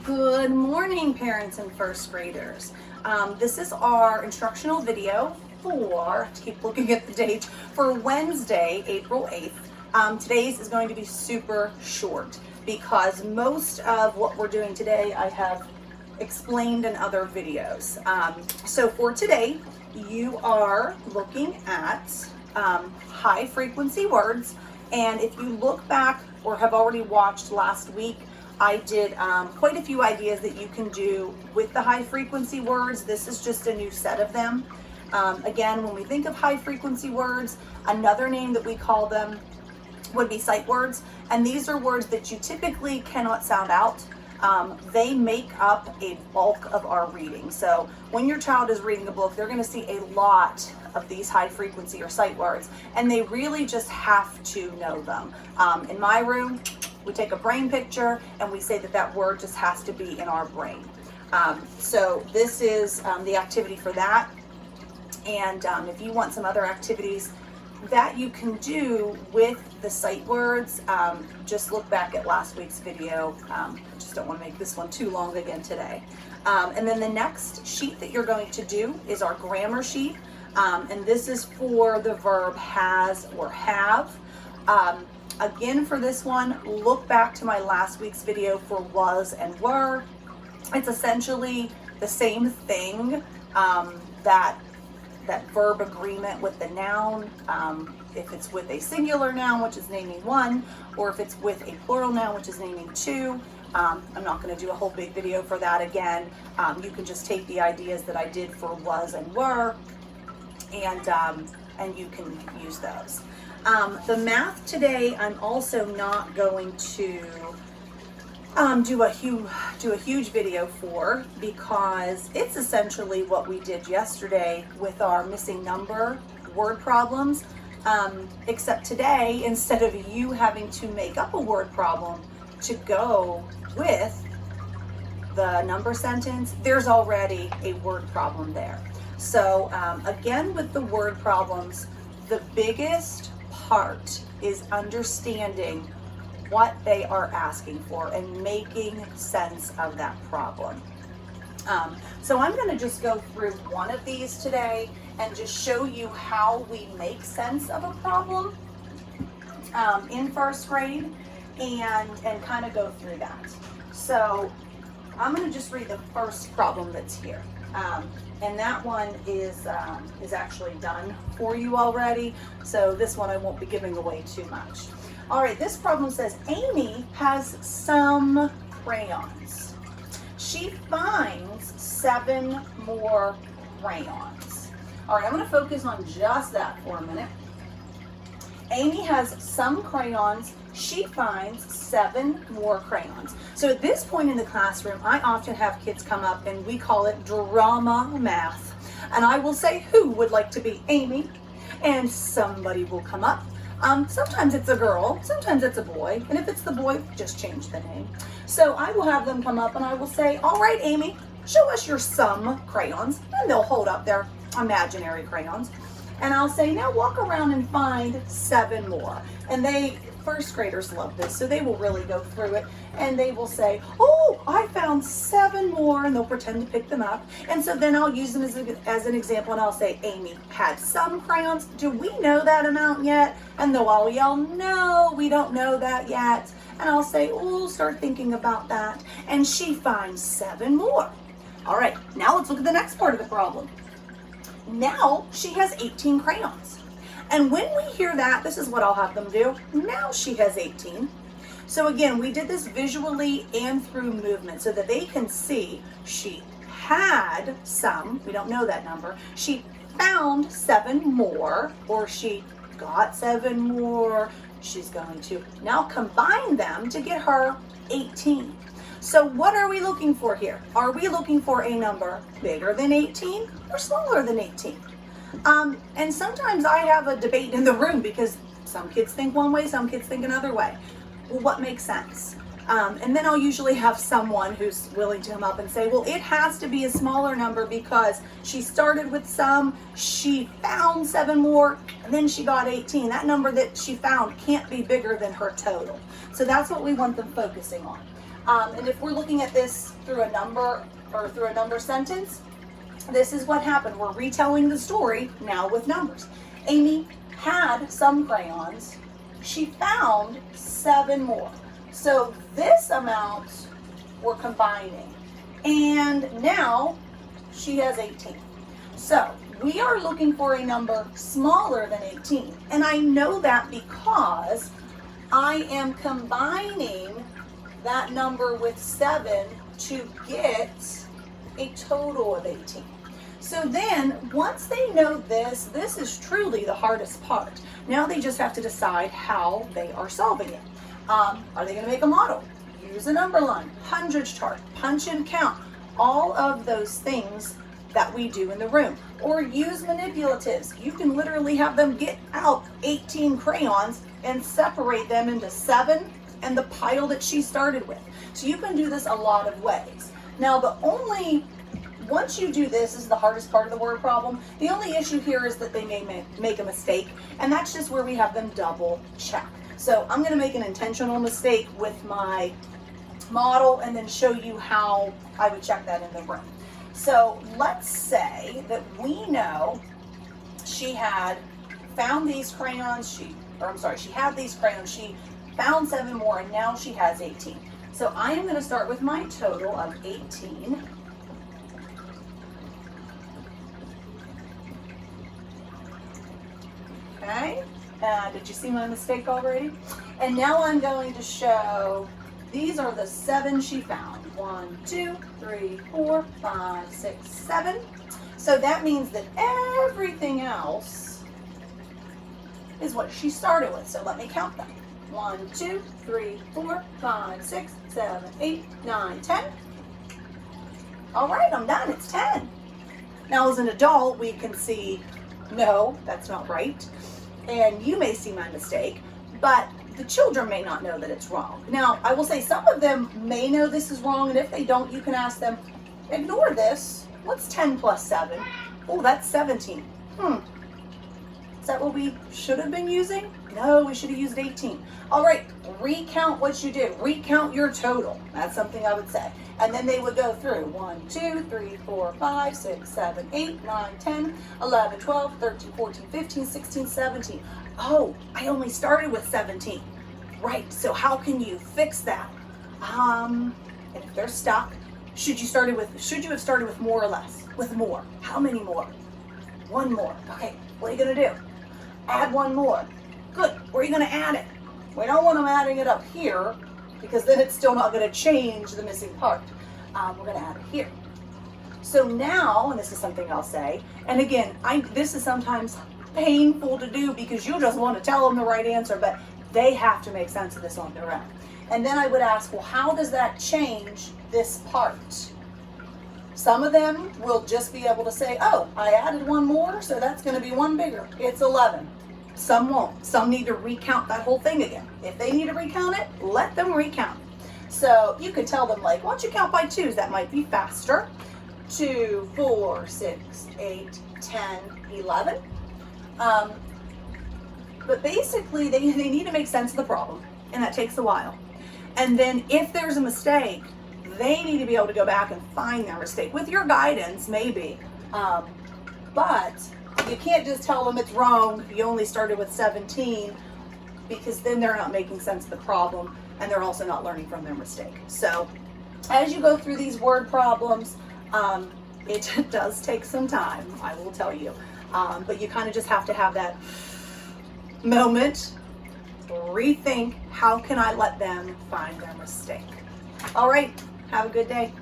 Good morning, parents and first graders. This is our instructional video for, keep looking at the date, for Wednesday, April 8th. Today's is going to be super short because most of what we're doing today I have explained in other videos. So for today, you are looking at high frequency words, and if you look back or have already watched last week, I did quite a few ideas that you can do with the high frequency words. This is just a new set of them. Again, when we think of high frequency words, another name that we call them would be sight words. And these are words that you typically cannot sound out. They make up a bulk of our reading. So when your child is reading a book, they're going to see a lot of these high frequency or sight words, and they really just have to know them. In my room, we take a brain picture and we say that that word just has to be in our brain. So this is the activity for that. And if you want some other activities that you can do with the sight words, just look back at last week's video. I just don't want to make this one too long again today. And then the next sheet that you're going to do is our grammar sheet. And this is for the verb has or have. Again, for this one, look back to my last week's video for was and were. It's essentially the same thing, that verb agreement with the noun. If it's with a singular noun, which is naming one, or if it's with a plural noun, which is naming two. I'm not going to do a whole big video for that again. You can just take the ideas that I did for was and were, and you can use those. The math today, I'm also not going to do a huge video for, because it's essentially what we did yesterday with our missing number word problems, except today, instead of you having to make up a word problem to go with the number sentence, there's already a word problem there. So again, with the word problems, the biggest part is understanding what they are asking for and making sense of that problem. So I'm going to just go through one of these today and just show you how we make sense of a problem in first grade, and kind of go through that. So I'm going to just read the first problem that's here. And that one is actually done for you already. So this one I won't be giving away too much. All right, this problem says Amy has some crayons. She finds 7 more crayons. All right, I'm going to focus on just that for a minute. Amy has some crayons. She finds 7 more crayons. So at this point in the classroom, I often have kids come up and we call it drama math. And I will say, who would like to be Amy? And somebody will come up. Sometimes it's a girl, sometimes it's a boy. And if it's the boy, just change the name. So I will have them come up and I will say, all right, Amy, show us your some crayons. And they'll hold up their imaginary crayons. And I'll say, now walk around and find 7 more. And first graders love this, so they will really go through it and they will say, oh, I found 7 more, and they'll pretend to pick them up. And so then I'll use them as an example, and I'll say, Amy had some crayons. Do we know that amount yet? And they'll all yell, no, we don't know that yet. And I'll say, oh, start thinking about that. And she finds 7 more. All right, now let's look at the next part of the problem. Now she has 18 crayons. And when we hear that, this is what I'll have them do. Now she has 18. So again, we did this visually and through movement so that they can see she had some, we don't know that number, she found 7 more, or she got 7 more. She's going to now combine them to get her 18. So what are we looking for here? Are we looking for a number bigger than 18 or smaller than 18? And sometimes I have a debate in the room because some kids think one way, some kids think another way. Well, what makes sense? And then I'll usually have someone who's willing to come up and say, well, it has to be a smaller number because she started with some, she found 7 more, and then she got 18. That number that she found can't be bigger than her total. So that's what we want them focusing on. And if we're looking at this through a number or through a number sentence, this is what happened. We're retelling the story now with numbers. Amy had some crayons. She found 7 more. So this amount we're combining. And now she has 18. So we are looking for a number smaller than 18. And I know that because I am combining that number with 7 to get a total of 18. So then, once they know this is truly the hardest part. Now they just have to decide how they are solving it. Are they going to make a model? Use a number line, hundredths chart, punch and count, all of those things that we do in the room. Or use manipulatives. You can literally have them get out 18 crayons and separate them into 7 and the pile that she started with. So you can do this a lot of ways. Now once you do this is the hardest part of the word problem. The only issue here is that they may make a mistake, and that's just where we have them double check. So I'm going to make an intentional mistake with my model and then show you how I would check that in the room. So let's say that we know she had found these crayons, she had these crayons, she found 7 more, and now she has 18. So I am going to start with my total of 18. Okay, did you see my mistake already? And now I'm going to show, these are the 7 she found. 1, 2, 3, 4, 5, 6, 7. So that means that everything else is what she started with. So let me count them. 1, 2, 3, 4, 5, 6, 7, 8, 9, 10. All right, I'm done. It's 10. Now as an adult, we can see, no, that's not right. And you may see my mistake, but the children may not know that it's wrong. Now, I will say some of them may know this is wrong, and if they don't, you can ask them, ignore this. What's 10 plus 7? Oh, that's 17. Is that what we should have been using? No, we should have used 18. All right, recount what you did. Recount your total. That's something I would say. And then they would go through 1, 2, 3, 4, 5, 6, 7, 8, 9, 10, 11, 12, 13, 14, 15, 16, 17. Oh, I only started with 17. Right, so how can you fix that? And if they're stuck, should you have started with more or less? With more. How many more? 1 more. Okay, what are you gonna do? Add 1 more. Good, where are you gonna add it? We don't want them adding it up here because then it's still not gonna change the missing part. We're gonna add it here. So now, and this is something I'll say, and again, this is sometimes painful to do because you just want to tell them the right answer, but they have to make sense of this on their own. And then I would ask, well, how does that change this part? Some of them will just be able to say, oh, I added 1 more, so that's going to be 1 bigger. It's 11. Some won't. Some need to recount that whole thing again. If they need to recount it, let them recount it. So you could tell them, like, why don't you count by 2s? That might be faster. 2, 4, 6, 8, 10, 11. But basically, they need to make sense of the problem, and that takes a while. And then if there's a mistake, they need to be able to go back and find their mistake with your guidance, maybe. But you can't just tell them it's wrong, you only started with 17, because then they're not making sense of the problem, and they're also not learning from their mistake. So as you go through these word problems, it does take some time, I will tell you. But you kind of just have to have that moment, rethink, how can I let them find their mistake? All right, have a good day.